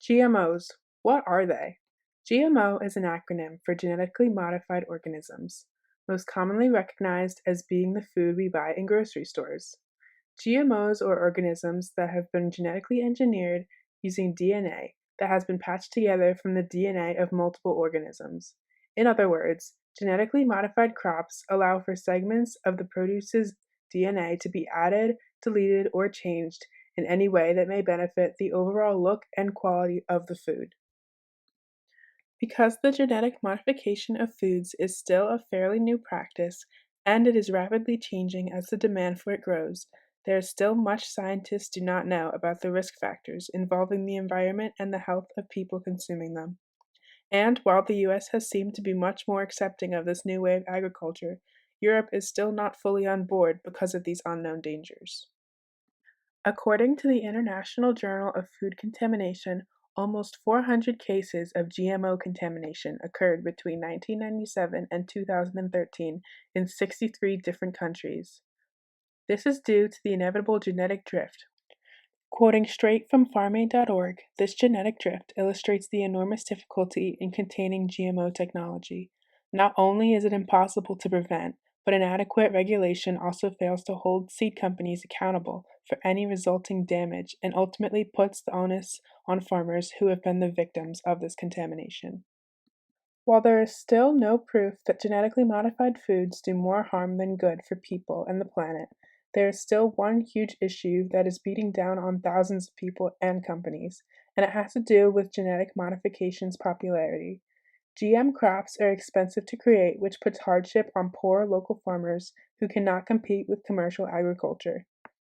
GMOs, what are they? GMO is an acronym for genetically modified organisms, most commonly recognized as being the food we buy in grocery stores. GMOs are organisms that have been genetically engineered using DNA that has been patched together from the DNA of multiple organisms. In other words, genetically modified crops allow for segments of the produce's DNA to be added, deleted, or changed in any way that may benefit the overall look and quality of the food. Because the genetic modification of foods is still a fairly new practice, and it is rapidly changing as the demand for it grows, there is still much scientists do not know about the risk factors involving the environment and the health of people consuming them. And while the US has seemed to be much more accepting of this new way of agriculture, Europe is still not fully on board because of these unknown dangers. According to the International Journal of Food Contamination, almost 400 cases of GMO contamination occurred between 1997 and 2013 in 63 different countries. This is due to the inevitable genetic drift. Quoting straight from farmaid.org, this genetic drift illustrates the enormous difficulty in containing GMO technology. Not only is it impossible to prevent, but inadequate regulation also fails to hold seed companies accountable for any resulting damage and ultimately puts the onus on farmers who have been the victims of this contamination. While there is still no proof that genetically modified foods do more harm than good for people and the planet, there is still one huge issue that is beating down on thousands of people and companies, and it has to do with genetic modification's popularity. GM crops are expensive to create, which puts hardship on poor local farmers who cannot compete with commercial agriculture.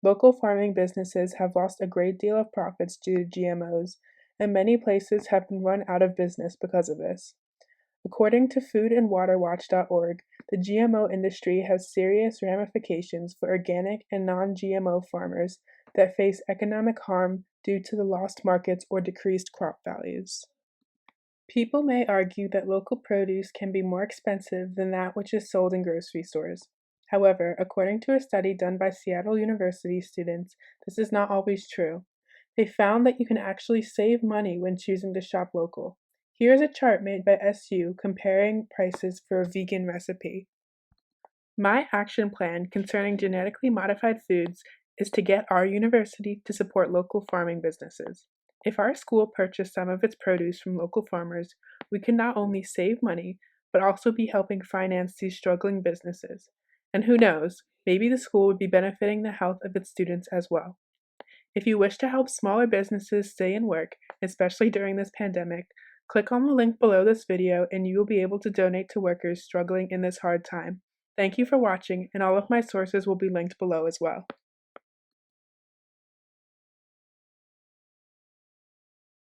Local farming businesses have lost a great deal of profits due to GMOs, and many places have been run out of business because of this. According to foodandwaterwatch.org, the GMO industry has serious ramifications for organic and non-GMO farmers that face economic harm due to the lost markets or decreased crop values. People may argue that local produce can be more expensive than that which is sold in grocery stores. However, according to a study done by Seattle University students, this is not always true. They found that you can actually save money when choosing to shop local. Here is a chart made by SU comparing prices for a vegan recipe. My action plan concerning genetically modified foods is to get our university to support local farming businesses. If our school purchased some of its produce from local farmers, we can not only save money, but also be helping finance these struggling businesses. And who knows, maybe the school would be benefiting the health of its students as well. If you wish to help smaller businesses stay in work, especially during this pandemic, click on the link below this video and you will be able to donate to workers struggling in this hard time. Thank you for watching, and all of my sources will be linked below as well.